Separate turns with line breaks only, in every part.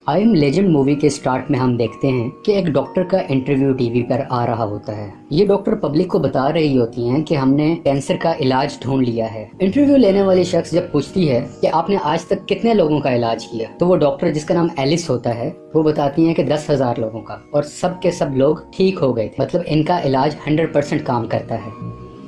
I am legend movie के start में हम देखते हैं कि एक डॉक्टर का इंटरव्यू टीवी पर आ रहा होता है। ये डॉक्टर पब्लिक को बता रही होती हैं कि हमने कैंसर का इलाज ढूंढ लिया है। इंटरव्यू लेने वाली शख्स जब पूछती है कि आपने आज तक कितने लोगों का इलाज किया, तो वो डॉक्टर, जिसका नाम एलिस होता है, वो बताती हैं कि 10,000 लोगों का, और सब के सब लोग ठीक हो गए थे। मतलब इनका इलाज 100% काम करता है।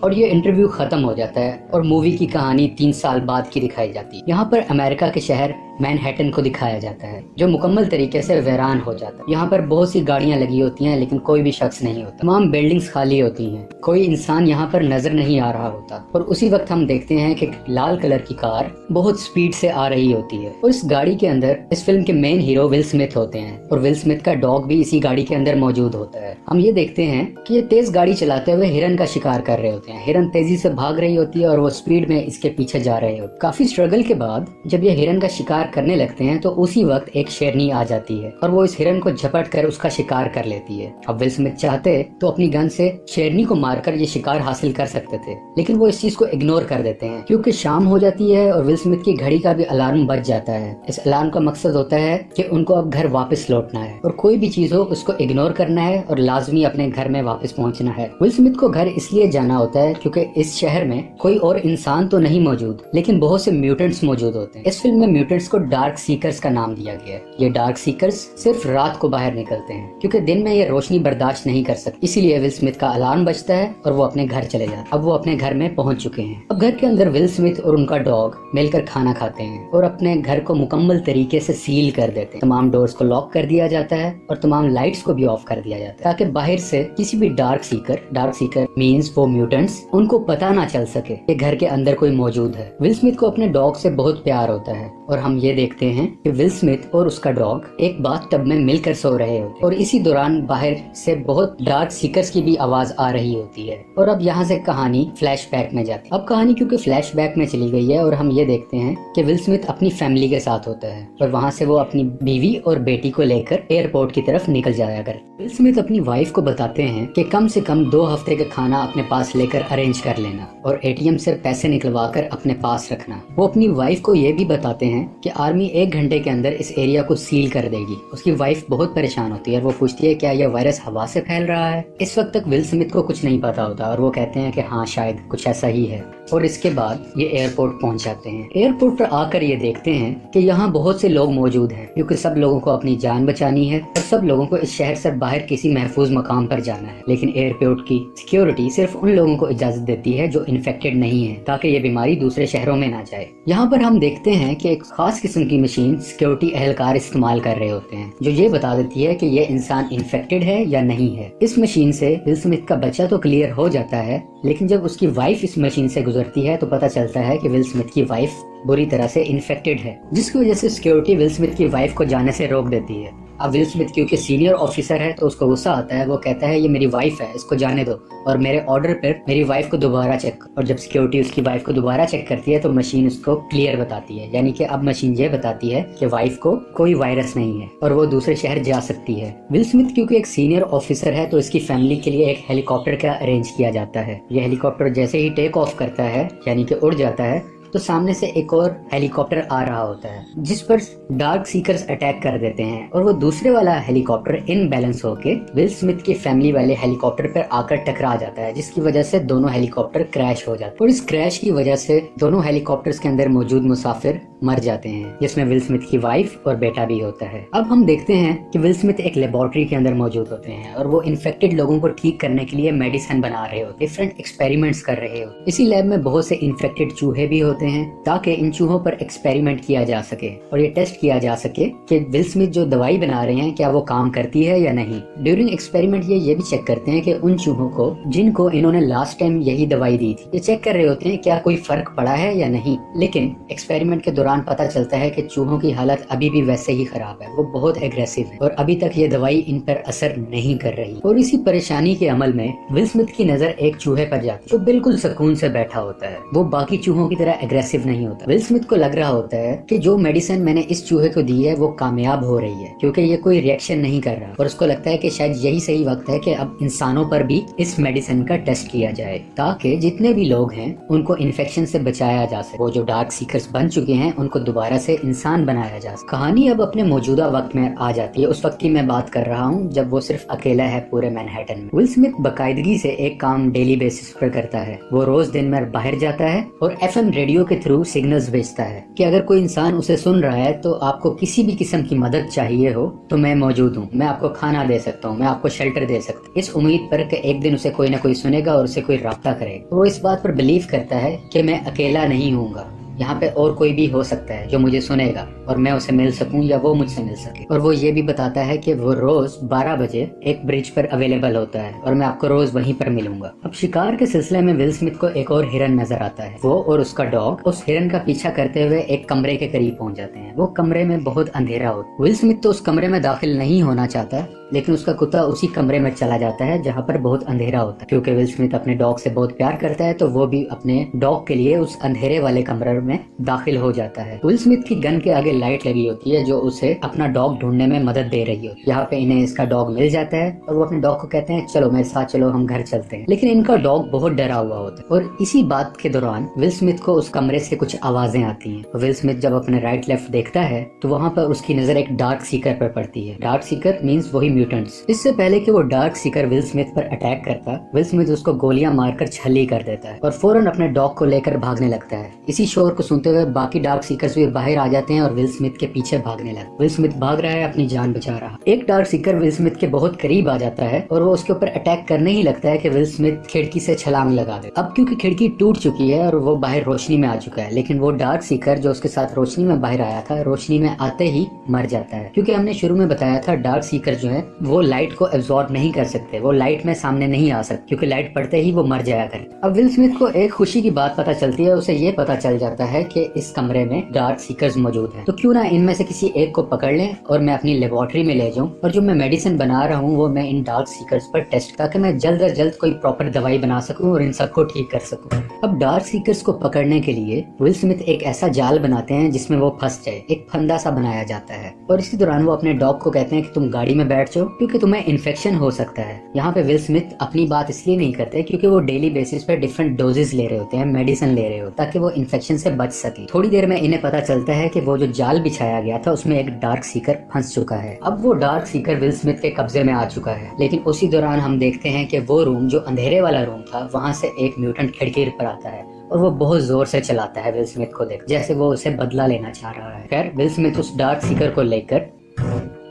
और ये इंटरव्यू खत्म हो जाता है और मूवी की कहानी 3 साल बाद की दिखाई जाती है। यहाँ पर अमेरिका के शहर मैनहट्टन को दिखाया जाता है, जो मुकम्मल तरीके से वीरान हो जाता है। यहाँ पर बहुत सी गाड़ियाँ लगी होती हैं, लेकिन कोई भी शख्स नहीं होता। तमाम बिल्डिंग्स खाली होती हैं, कोई इंसान यहाँ पर नजर नहीं आ रहा होता। और उसी वक्त हम देखते हैं कि लाल कलर की कार बहुत स्पीड से आ रही होती है, और इस गाड़ी के अंदर इस फिल्म के मेन हीरो विल स्मिथ होते हैं, और विल स्मिथ का डॉग भी इसी गाड़ी के अंदर मौजूद होता है। हम ये देखते हैं कि ये तेज गाड़ी चलाते हुए हिरन का शिकार कर रहे होते हैं। हिरन तेजी से भाग रही होती है और वो स्पीड में इसके पीछे जा रहे होते हैं। काफी स्ट्रगल के बाद जब ये हिरन का शिकार करने लगते हैं तो उसी वक्त एक शेरनी आ जाती है और वो इस हिरन को झपट कर उसका शिकार कर लेती है। अब विल स्मिथ चाहते तो अपनी गन से शेरनी को मारकर ये शिकार हासिल कर सकते थे, लेकिन वो इस चीज को इग्नोर कर देते हैं क्योंकि शाम हो जाती है और विल स्मिथ की घड़ी का भी अलार्म बज जाता है। इस अलार्म का मकसद होता है कि उनको अब घर वापस लौटना है और कोई भी चीज हो उसको इग्नोर करना है और लाजमी अपने घर में वापस पहुंचना है। विल स्मिथ को घर इसलिए जाना होता है क्योंकि इस शहर में कोई और इंसान तो नहीं मौजूद, लेकिन बहुत से म्यूटेंट्स मौजूद होते हैं। इस फिल्म में म्यूटेंट्स को डार्क सीकर्स का नाम दिया गया है। ये डार्क सीकर्स सिर्फ रात को बाहर निकलते हैं क्योंकि दिन में ये रोशनी बर्दाश्त नहीं कर सकते। इसीलिए विल स्मिथ का अलार्म बजता है और वो अपने घर चले जाते हैं। अब वो अपने घर में पहुंच चुके हैं। अब घर के अंदर विल स्मिथ और उनका डॉग मिलकर खाना खाते हैं और अपने घर को मुकम्मल तरीके से सील कर देते हैं। तमाम डोर्स को लॉक कर दिया जाता है और तमाम लाइट्स को भी ऑफ कर दिया जाता है ताकि बाहर से किसी भी डार्क सीकर मीन्स वो म्यूटेंट्स, उनको पता ना चल सके कि घर के अंदर कोई मौजूद है। विल स्मिथ को अपने डॉग से बहुत प्यार होता है और हम ये देखते हैं कि विल स्मिथ और उसका डॉग एक बाथटब में मिलकर सो रहे होते हैं और इसी दौरान बाहर से बहुत डार्क सीकर्स की भी आवाज आ रही होती है। और अब यहाँ से कहानी फ्लैशबैक में जाती है। अब कहानी क्योंकि फ्लैशबैक में चली गई है और हम ये देखते हैं कि विल स्मिथ अपनी फैमिली के साथ होता है और वहाँ से वो अपनी बीवी और बेटी को लेकर एयरपोर्ट की तरफ निकल जाया कर। विल स्मिथ अपनी वाइफ को बताते हैं कि कम से कम 2 हफ्ते का खाना अपने पास लेकर अरेंज कर लेना और एटीएम से पैसे निकलवा कर अपने पास रखना। वो अपनी वाइफ को ये भी बताते हैं कि आर्मी 1 घंटे के अंदर इस एरिया को सील कर देगी। उसकी वाइफ बहुत परेशान होती है और वो पूछती है क्या यह वायरस हवा से फैल रहा है। इस वक्त तक विल स्मिथ को कुछ नहीं पता होता और वो कहते हैं कि हाँ, शायद कुछ ऐसा ही है। और इसके बाद ये एयरपोर्ट पहुंच जाते हैं। एयरपोर्ट पर आकर ये देखते हैं कि यहाँ बहुत से लोग मौजूद हैं क्योंकि सब लोगों को अपनी जान बचानी है और सब लोगों को इस शहर से बाहर किसी महफूज मकाम पर जाना है। लेकिन एयरपोर्ट की सिक्योरिटी सिर्फ उन लोगों को इजाजत देती है जो इन्फेक्टेड नहीं है, ताकि ये बीमारी दूसरे शहरों में ना जाए। यहाँ पर हम देखते हैं कि एक खास किस्म की मशीन सिक्योरिटी एहलकार इस्तेमाल कर रहे होते हैं जो ये बता देती है कि ये इंसान इन्फेक्टेड है या नहीं है। इस मशीन से विल स्मिथ का बच्चा तो क्लियर हो जाता है, लेकिन जब उसकी वाइफ इस मशीन से गुजरती है तो पता चलता है कि विल स्मिथ की वाइफ बुरी तरह से इन्फेक्टेड है, जिसकी वजह से सिक्योरिटी विल स्मिथ की वाइफ को जाने से रोक देती है। अब विल स्मिथ क्योंकि सीनियर ऑफिसर है तो उसको गुस्सा आता है। वो कहता है ये मेरी वाइफ है, इसको जाने दो और मेरे ऑर्डर पर मेरी वाइफ को दोबारा चेक। और जब सिक्योरिटी उसकी वाइफ को दोबारा चेक करती है तो मशीन उसको क्लियर बताती है, यानी कि अब मशीन ये बताती है कि वाइफ को कोई वायरस नहीं है और वो दूसरे शहर जा सकती है। विल स्मिथ क्योंकि एक सीनियर ऑफिसर है तो इसकी फैमिली के लिए एक हेलीकॉप्टर का अरेंज किया जाता है। यह हेलीकॉप्टर जैसे ही टेक ऑफ करता है, यानी कि उड़ जाता है, तो सामने से एक और हेलीकॉप्टर आ रहा होता है जिस पर डार्क सीकर्स अटैक कर देते हैं और वो दूसरे वाला हेलीकॉप्टर इनबैलेंस होके विल स्मिथ की फैमिली वाले हेलीकॉप्टर पर आकर टकरा जाता है, जिसकी वजह से दोनों हेलीकॉप्टर क्रैश हो जाते हैं। और इस क्रैश की वजह से दोनों हेलीकॉप्टर्स के अंदर मौजूद मुसाफिर मर जाते हैं, जिसमें विल स्मिथ की वाइफ और बेटा भी होता है। अब हम देखते हैं कि विल स्मिथ एक लेबोरेटरी के अंदर मौजूद होते हैं और वो इन्फेक्टेड लोगों को ठीक करने के लिए मेडिसिन बना रहे हो, डिफरेंट एक्सपेरिमेंट्स कर रहे हो। इसी लैब में बहुत से इन्फेक्टेड चूहे भी होते हैं ताकि इन चूहों पर एक्सपेरिमेंट किया जा सके और ये टेस्ट किया जा सके कि विल स्मिथ जो दवाई बना रहे हैं क्या वो काम करती है या नहीं। ड्यूरिंग एक्सपेरिमेंट ये भी चेक करते हैं कि उन चूहों को जिनको इन्होंने लास्ट टाइम यही दवाई दी थी, ये चेक कर रहे होते हैं क्या कोई फर्क पड़ा है या नहीं। लेकिन एक्सपेरिमेंट के दौरान पता चलता है कि चूहों की हालत अभी भी वैसे ही खराब है, वो बहुत एग्रेसिव है और अभी तक ये दवाई इन पर असर नहीं कर रही। और इसी परेशानी के अमल में विल स्मिथ की नजर एक चूहे पर जाती है जो बिल्कुल सुकून से बैठा होता है। वो बाकी चूहों की तरह एग्रेसिव नहीं होता। विल स्मिथ को लग रहा होता है कि जो मेडिसिन मैंने इस चूहे को दी है वो कामयाब हो रही है क्योंकि ये कोई रिएक्शन नहीं कर रहा, और उसको लगता है कि शायद यही सही वक्त है कि अब इंसानों पर भी इस मेडिसिन का टेस्ट किया जाए ताकि जितने भी लोग हैं उनको इन्फेक्शन से बचाया जा सके। वो जो डार्क सीकर्स बन चुके हैं उनको दोबारा से इंसान बनाया जा सके। कहानी अब अपने मौजूदा वक्त में आ जाती है। उस वक्त की मैं बात कर रहा हूँ जब वो सिर्फ अकेला है पूरे मैनहट्टन में। विल स्मिथ बाकायदगी से एक काम डेली बेसिस पर करता है। वो रोज दिन भर बाहर जाता है और FM रेडियो के थ्रू सिग्नल्स भेजता है कि अगर कोई इंसान उसे सुन रहा है तो आपको किसी भी किस्म की मदद चाहिए हो तो मैं मौजूद हूँ, मैं आपको खाना दे सकता हूँ, मैं आपको शेल्टर दे सकता हूँ, इस उम्मीद पर कि एक दिन उसे कोई ना कोई सुनेगा और उसे कोई राब्ता करेगा। वो इस बात पर बिलीव करता है कि मैं अकेला नहीं हूँगा, यहाँ पे और कोई भी हो सकता है जो मुझे सुनेगा और मैं उसे मिल सकूं या वो मुझसे मिल सके। और वो ये भी बताता है कि वो रोज 12 बजे एक ब्रिज पर अवेलेबल होता है और मैं आपको रोज वहीं पर मिलूंगा। अब शिकार के सिलसिले में विल स्मिथ को एक और हिरन नजर आता है। वो और उसका डॉग उस हिरन का पीछा करते हुए एक कमरे के करीब पहुंच जाते हैं। वो कमरे में बहुत अंधेरा होता है। विल स्मिथ तो उस कमरे में दाखिल नहीं होना चाहता, लेकिन उसका कुत्ता उसी कमरे में चला जाता है जहाँ पर बहुत अंधेरा होता है। क्योंकि विल स्मिथ अपने डॉग से बहुत प्यार करता है तो वो भी अपने डॉग के लिए उस अंधेरे वाले कमरे में दाखिल हो जाता है। विल स्मिथ की गन के आगे लाइट लगी होती है जो उसे अपना डॉग ढूंढने में मदद दे रही होती है। यहाँ पे इन्हें इसका डॉग मिल जाता है और वो अपने डॉग को कहते हैं चलो मेरे साथ चलो, हम घर चलते हैं। लेकिन इनका डॉग बहुत डरा हुआ होता है और इसी बात के दौरान विल स्मिथ को उस कमरे से कुछ आवाजें आती हैं। विल स्मिथ जब अपने राइट लेफ्ट देखता है तो वहाँ पर उसकी नजर एक डार्क सीकर पर पड़ती है। डार्क सीकर मीन्स वही म्यूटेंट्स। इससे पहले कि वो डार्क सीकर विल स्मिथ पर अटैक करता, विल स्मिथ उसको गोलियां मारकर छली कर देता है और फौरन अपने डॉग को लेकर भागने लगता है। इसी शोर को सुनते हुए बाकी डार्क सीकर्स भी बाहर आ जाते हैं और विल स्मिथ के पीछे भागने लगते। विल स्मिथ भाग रहा है, अपनी जान बचा रहा। एक डार्क सीकर विल स्मिथ के बहुत करीब आ जाता है और वो उसके ऊपर अटैक करने ही लगता है कि विल स्मिथ खिड़की से छलांग लगा दे। अब क्योंकि खिड़की टूट चुकी है और वो बाहर रोशनी में आ चुका है, लेकिन वो डार्क सीकर जो उसके साथ रोशनी में बाहर आया था रोशनी में आते ही मर जाता है। क्योंकि हमने शुरू में बताया था डार्क सीकर जो है वो लाइट को एब्जॉर्ब नहीं कर सकते, वो लाइट में सामने नहीं आ सकते क्योंकि लाइट पड़ते ही वो मर जाया करे। अब विल स्मिथ को एक खुशी की बात पता चलती है। उसे ये पता चल जाता है कि इस कमरे में डार्क सीकर्स मौजूद हैं, तो क्यों ना इनमें से किसी एक को पकड़ लें और मैं अपनी लेबोरेटरी में ले जाऊं और जो मैं मेडिसिन बना रहा हूं वो मैं इन डार्क सीकर्स पर टेस्ट, ताकि मैं जल्द से जल्द कोई प्रॉपर दवाई बना सकूं और इन सबको ठीक कर सकूं। अब डार्क सीकर्स को पकड़ने के लिए विल स्मिथ एक ऐसा जाल बनाते हैं जिसमें वो फंस जाए। एक फंदा सा बनाया जाता है और इसी दौरान वो अपने डॉग को कहते हैं कि तुम गाड़ी में बैठ जाओ क्योंकि तुम्हें इन्फेक्शन हो सकता है। यहाँ पे विल स्मिथ अपनी बात इसलिए नहीं करते क्योंकि वो डेली बेसिस पे डिफरेंट डोजेस ले रहे होते हैं, मेडिसिन ले रहे होते हैं ताकि वो इन्फेक्शन से बच सके। थोड़ी देर में इन्हें पता चलता है कि वो जो जाल बिछाया गया था उसमें एक डार्क सीकर फंस चुका है। अब वो डार्क सीकर विल स्मिथ के कब्जे में आ चुका है। लेकिन उसी दौरान हम देखते हैं कि वो रूम जो अंधेरे वाला रूम था वहाँ से एक म्यूटेंट खिड़की पर आता है और वो बहुत जोर से चलाता है विल स्मिथ को देख, जैसे वो उसे बदला लेना चाह रहा है। खैर विल स्मिथ उस डार्क सीकर को लेकर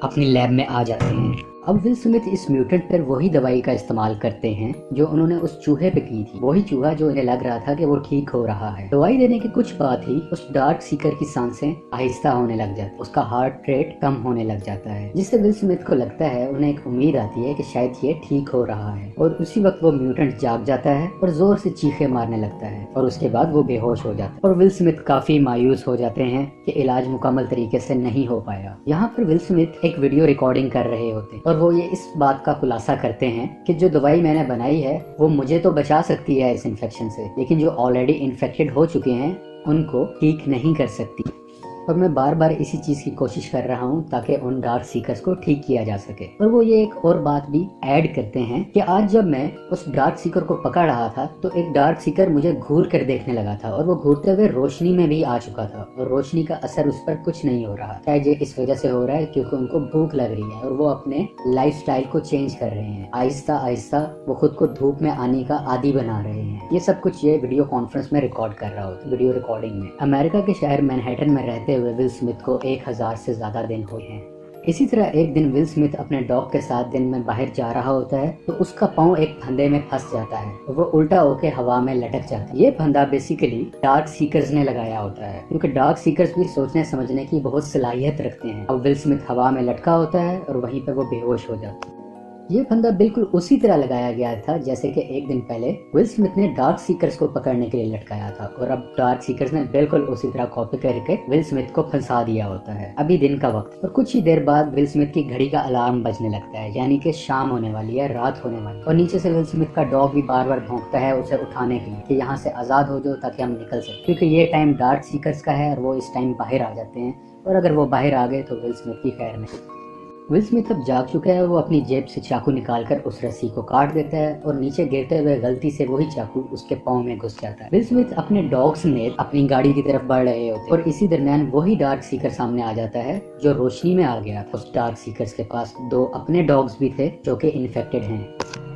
अपनी लैब में आ जाते हैं। अब विल स्मिथ इस म्यूटेंट पर वही दवाई का इस्तेमाल करते हैं जो उन्होंने उस चूहे पे की थी। वही चूहा जो इन्हें लग रहा था कि वो ठीक हो रहा है। दवाई देने के कुछ बाद ही उस डार्क सीकर की सांसें आहिस्ता होने लग जाती, उसका हार्ट रेट कम होने लग जाता है, जिससे विल स्मिथ को लगता है, उन्हें एक उम्मीद आती है कि शायद ये ठीक हो रहा है। और उसी वक्त वो म्यूटेंट जाग जाता है और जोर से चीखे मारने लगता है और उसके बाद वो बेहोश हो जाता है। और विल स्मिथ काफी मायूस हो जाते हैं कि इलाज मुकम्मल तरीके से नहीं हो पाया। यहाँ पर विल स्मिथ एक वीडियो रिकॉर्डिंग कर रहे होते और वो ये इस बात का खुलासा करते हैं कि जो दवाई मैंने बनाई है वो मुझे तो बचा सकती है इस इन्फेक्शन से, लेकिन जो ऑलरेडी इन्फेक्टेड हो चुके हैं उनको ठीक नहीं कर सकती। और मैं बार बार इसी चीज की कोशिश कर रहा हूँ ताकि उन डार्क सीकर्स को ठीक किया जा सके। और वो ये एक और बात भी ऐड करते हैं कि आज जब मैं उस डार्क सीकर को पकड़ रहा था तो एक डार्क सीकर मुझे घूर कर देखने लगा था और वो घूरते हुए रोशनी में भी आ चुका था और रोशनी का असर उस पर कुछ नहीं हो रहा। शायद ये इस वजह से हो रहा है क्योंकि उनको भूख लग रही है और वो अपने लाइफस्टाइल को चेंज कर रहे हैं। आहिस्ता आहिस्ता वो खुद को धूप में आने का आदी बना रहे हैं। ये सब कुछ ये वीडियो कॉन्फ्रेंस में रिकॉर्ड कर रहा होता, वीडियो रिकॉर्डिंग में। अमेरिका के शहर मैनहट्टन में रहते हुए विल स्मिथ को 1000 से ज्यादा दिन हुए हैं। इसी तरह एक दिन विल स्मिथ अपने डॉग के साथ दिन में बाहर जा रहा होता है तो उसका पाँव एक फंदे में फंस जाता है और वो उल्टा होके हवा में लटक जाता है। ये फंदा बेसिकली डार्क सीकर्स ने लगाया होता है क्योंकि डार्क सीकर्स भी सोचने समझने की बहुत सलाहियत रखते हैं। अब विल स्मिथ हवा में लटका होता है और वहीं पर वो बेहोश हो जाता है। ये फंदा बिल्कुल उसी तरह लगाया गया था जैसे कि एक दिन पहले विल स्मिथ ने डार्क सीकर्स को पकड़ने के लिए लटकाया था और अब डार्क सीकर्स ने बिल्कुल उसी तरह कॉपी करके विल स्मिथ को फंसा दिया होता है। अभी दिन का वक्त और कुछ ही देर बाद विल स्मिथ की घड़ी का अलार्म बजने लगता है, यानी कि शाम होने वाली है, रात होने वाली है। और नीचे से विल स्मिथ का डॉग भी बार बार भौंकता है उसे उठाने के लिए कि यहाँ से आजाद हो जाओ ताकि हम निकल सके, क्योंकि ये टाइम डार्क सीकर्स का है और वो इस टाइम बाहर आ जाते हैं और अगर वो बाहर आ गए तो विल स्मिथ की खैर नहीं। विल स्मिथ अब जाग चुका है। वो अपनी जेब से चाकू निकालकर उस रस्सी को काट देता है और नीचे गिरते हुए गलती से वही चाकू उसके पाँव में घुस जाता है। विल स्मिथ अपने डॉग समेत अपनी गाड़ी की तरफ बढ़ रहे होते और इसी दरमियान वही डार्क सीकर सामने आ जाता है जो रोशनी में आ गया था। उस डार्क सीकर्स के पास 2 अपने डॉग्स भी थे जो कि इन्फेक्टेड हैं।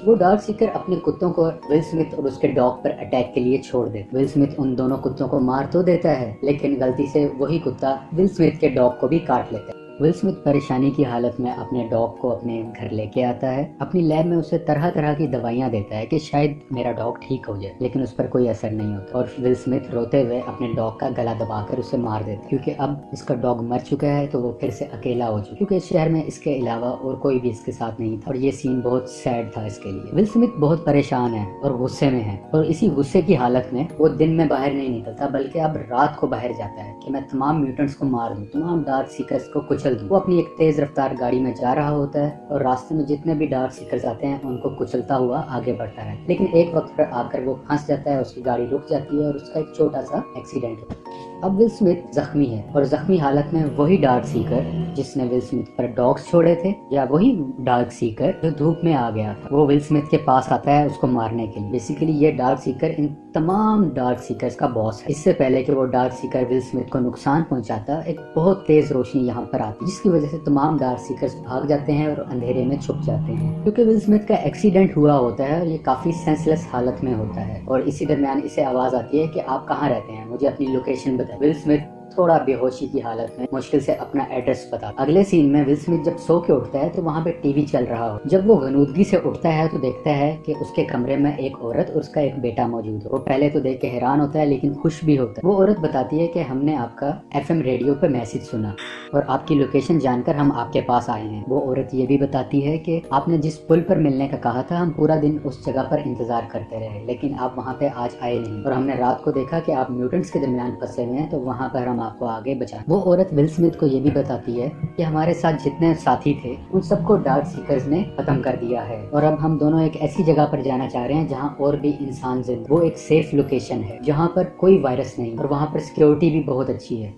वो डार्क सीकर अपने कुत्तों को विल स्मिथ और उसके डॉग पर अटैक के लिए छोड़ देता। विल स्मिथ उन दोनों कुत्तों को मार तो देता है, लेकिन गलती से वही कुत्ता विल स्मिथ के डॉग को भी काट लेता है। विल स्मिथ परेशानी की हालत में अपने डॉग को अपने घर लेके आता है। अपनी लैब में उसे तरह तरह की दवाइयाँ देता है कि शायद मेरा डॉग ठीक हो जाए, लेकिन उस पर कोई असर नहीं होता और विल स्मिथ रोते हुए अपने डॉग का गला दबाकर उसे मार देता है, क्योंकि अब इसका डॉग मर चुका है तो वो फिर से अकेला हो चुका, क्योंकि इस शहर में इसके अलावा और कोई भी इसके साथ नहीं था और ये सीन बहुत सैड था इसके लिए। विल स्मिथ बहुत परेशान है और गुस्से में है और इसी गुस्से की हालत में वो दिन में बाहर नहीं निकलता, बल्कि अब रात को बाहर जाता है कि मैं तमाम म्यूटेंट्स को मार दूं, तमाम डार्क सीकर्स को कुचल दूं। वो अपनी एक तेज रफ्तार गाड़ी में जा रहा होता है और रास्ते में जितने भी डार्क सीकर्स आते हैं उनको कुचलता हुआ आगे बढ़ता है, लेकिन एक वक्त पर आकर वो फंस जाता है। उसकी गाड़ी रुक जाती है और उसका एक छोटा सा एक्सीडेंट होता है। अब विल स्मिथ जख्मी है और जख्मी हालत में वही डार्क सीकर जिसने विल स्मिथ पर डॉग्स छोड़े थे, या वही डार्क सीकर जो धूप में आ गया था, वो विल स्मिथ के पास आता है उसको मारने के लिए। बेसिकली ये डार्क सीकर इन तमाम डार्क सीकर्स का बॉस है। इससे पहले कि वो डार्क सीकर विल स्मिथ को नुकसान पहुंचाता, एक बहुत तेज रोशनी यहाँ पर आती, जिसकी वजह से तमाम डार्क सीकर्स भाग जाते हैं और अंधेरे में छुप जाते हैं, क्योंकि विल स्मिथ का एक्सीडेंट हुआ होता है और ये काफी सेंसलेस हालत में होता है। और इसी दरमियान इसे आवाज आती है कि आप कहाँ रहते हैं, मुझे अपनी लोकेशन बताएं। विल स्मिथ थोड़ा बेहोशी की हालत में मुश्किल से अपना एड्रेस बता। अगले सीन में विल स्मिथ जब सो के उठता है तो वहाँ पे टीवी चल रहा हो। जब वो गनूदगी से उठता है तो देखता है कि उसके कमरे में एक औरत और उसका एक बेटा मौजूद है। वो पहले तो देख के हैरान होता है लेकिन खुश भी होता है। वो औरत बताती है कि हमने आपका FM रेडियो पे मैसेज सुना और आपकी लोकेशन जानकर हम आपके पास आए हैं। वो औरत ये भी बताती है कि आपने जिस पुल पर मिलने का कहा था, हम पूरा दिन उस जगह पर इंतजार करते रहे, लेकिन आप वहाँ पे आज आए नहीं और हमने रात को देखा कि आप म्यूटेंट्स के दरमियान फंसे हुए हैं, तो वहाँ पर हम आपको आगे बचा। वो औरत विल स्मिथ को ये भी बताती है कि हमारे साथ जितने साथी थे उन सबको डार्क सीकर्स ने खत्म कर दिया है और अब हम दोनों एक ऐसी जगह पर जाना चाह रहे हैं जहाँ और भी इंसान जिंदा। वो एक सेफ लोकेशन है जहाँ पर कोई वायरस नहीं और वहाँ पर सिक्योरिटी भी बहुत अच्छी है।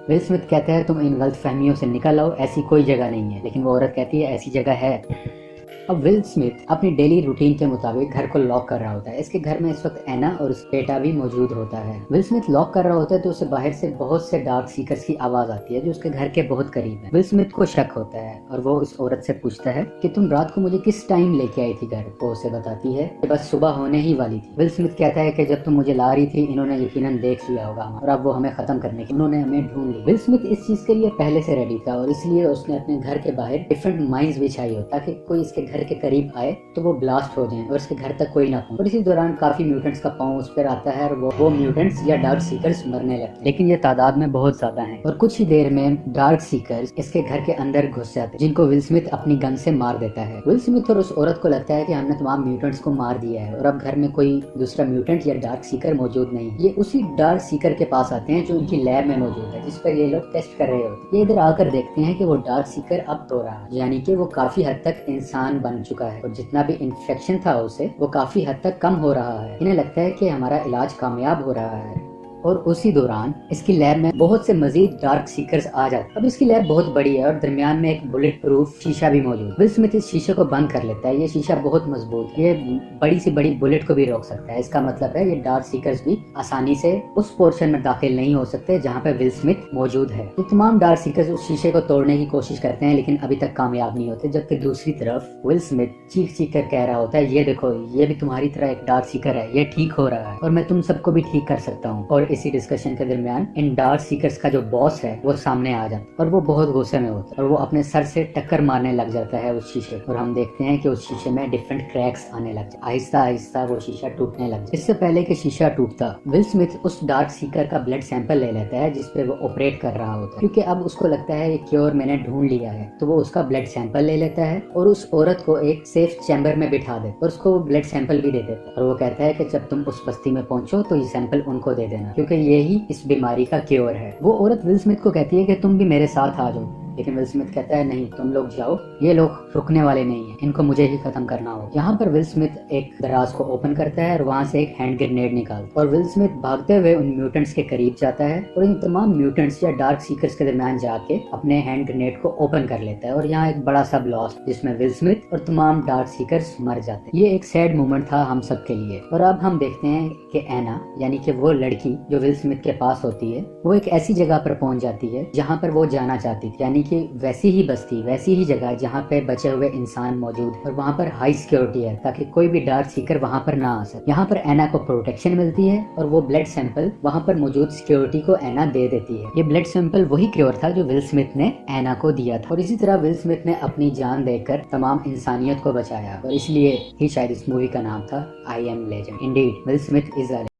विल स्मिथ कहता है तुम इन गलत फहमियों से निकल आओ, ऐसी कोई जगह नहीं है, लेकिन वो औरत कहती है ऐसी जगह है। अब विल स्मिथ अपनी डेली रूटीन के मुताबिक घर को लॉक कर रहा होता है। इसके घर में इस वक्त एना और उसका बेटा भी मौजूद होता है। विल स्मिथ लॉक कर रहा होता है तो उसे बाहर से बहुत से डार्क सीकर्स की आवाज आती है जो उसके घर के बहुत करीब है। विल स्मिथ को शक होता है और वो उस औरत से पूछता है कि तुम रात को मुझे किस टाइम लेके आई थी घर। वो उसे बताती है कि बस सुबह होने ही वाली थी। विल स्मिथ कहता है कि जब तुम मुझे ला रही थी इन्होंने यकीनन देख लिया होगा और अब वो हमें खत्म करने की उन्होंने हमें ढूंढ ली। विल स्मिथ इस चीज के लिए पहले से रेडी था और इसलिए उसने अपने घर के बाहर डिफरेंट माइंस बिछाई हो ताकि कोई इसके घर के करीब आए तो वो ब्लास्ट हो जाएं और इसके घर तक कोई ना पहुंचे। और इसी दौरान काफी म्यूटेंट्स का पांव उस पर आता है और वो म्यूटेंट्स या डार्क सीकर्स मरने लगते हैं, लेकिन ये तादाद में बहुत ज्यादा हैं। और कुछ ही देर में डार्क सीकर्स इसके घर के अंदर घुस जाते हैं, जिनको विल स्मिथ अपनी गन से मार देता है। विल स्मिथ और उस औरत को लगता है कि हमने तमाम म्यूटेंट्स को मार दिया है और अब घर में कोई दूसरा म्यूटेंट या डार्क सीकर मौजूद नहीं। ये उसी डार्क सीकर के पास आते हैं जो उनकी लैब में मौजूद है, जिस पर ये लोग टेस्ट कर रहे होते हैं। ये इधर आकर देखते हैं कि वो डार्क सीकर अब तो रहा है, यानी कि वो काफी हद तक इंसान बन चुका है और जितना भी इन्फेक्शन था उसे वो काफी हद तक कम हो रहा है। इन्हें लगता है कि हमारा इलाज कामयाब हो रहा है। और उसी दौरान इसकी लैब में बहुत से मजीद डार्क सीकर्स आ जाते हैं। अब इसकी लैब बहुत बड़ी है और दरमियान में एक बुलेट प्रूफ शीशा भी मौजूद है। विल स्मिथ इस शीशे को बंद कर लेता है। ये शीशा बहुत मजबूत है, ये बड़ी से बड़ी बुलेट को भी रोक सकता है। इसका मतलब है ये डार्क सीकर्स भी आसानी से उस पोर्शन में दाखिल नहीं हो सकते जहाँ पे विल स्मिथ मौजूद है। ये तमाम डार्क सीकर्स उस शीशे को तोड़ने की कोशिश करते हैं लेकिन अभी तक कामयाब नहीं होते, जबकि दूसरी तरफ विल स्मिथ चीख कर कह रहा होता है ये देखो, ये भी तुम्हारी तरह एक डार्क सीकर है, ये ठीक हो रहा है और मैं तुम सबको भी ठीक कर सकता हूँ। और इसी डिस्कशन के दरमियान इन डार्क सीकर्स का जो बॉस है वो सामने आ जाता है और वो बहुत गुस्से में होता है और वो अपने सर से टक्कर मारने लग जाता है उस शीशे और हम देखते हैं कि उस शीशे में डिफरेंट क्रैक्स आने लग जाते। आहिस्ता आहिस्ता वो शीशा टूटने लग जाता। इससे पहले कि शीशा टूटता, विल स्मिथ उस डार्क सीकर का ब्लड सैंपल ले लेता है जिसपे वो ऑपरेट कर रहा होता है, क्योंकि अब उसको लगता है ये क्योर मैंने ढूंढ लिया है। तो वो उसका ब्लड सैंपल ले लेता है और उस औरत को एक सेफ चैम्बर में बिठा दे और उसको ब्लड सैंपल भी दे देता है और वो कहता है कि जब तुम उस बस्ती में पहुंचो तो ये सैंपल उनको दे देना, क्योंकि यही इस बीमारी का क्योर है। वो औरत विल स्मिथ को कहती है कि तुम भी मेरे साथ आ जाओ, लेकिन विल स्मिथ कहता है नहीं, तुम लोग जाओ, ये लोग रुकने वाले नहीं है, इनको मुझे ही खत्म करना होगा। यहाँ पर विल स्मिथ एक दराज को ओपन करता है और वहाँ से एक हैंड ग्रेनेड निकालता है और विल स्मिथ भागते हुए उन म्यूटेंट्स के करीब जाता है और इन तमाम म्यूटेंट्स या डार्क सीकर्स के दरमियान जाके अपने हैंड ग्रेनेड को ओपन कर लेता है और यहाँ एक बड़ा सा ब्लास्ट जिसमें विल स्मिथ और तमाम डार्क सीकर्स मर जाते हैं। ये एक सैड मोमेंट था हम सब के लिए। और अब हम देखते हैं कि एना यानी कि वो लड़की जो विल स्मिथ के पास होती है, वो एक ऐसी जगह पर पहुंच जाती है जहाँ पर वो जाना चाहती थी, यानी कि वैसी ही बस्ती, वैसी ही जगह जहाँ पे बचे हुए इंसान मौजूद है और वहाँ पर हाई सिक्योरिटी है ताकि कोई भी डार्क सीकर वहाँ पर ना आ सके। यहाँ पर एना को प्रोटेक्शन मिलती है और वो ब्लड सैंपल वहाँ पर मौजूद सिक्योरिटी को एना दे देती है। ये ब्लड सैंपल वही क्योर था जो विल स्मिथ ने एना को दिया था और इसी तरह विल स्मिथ ने अपनी जान देकर तमाम इंसानियत को बचाया और इसलिए ही शायद इस मूवी का नाम था I am legend. Indeed will Smith is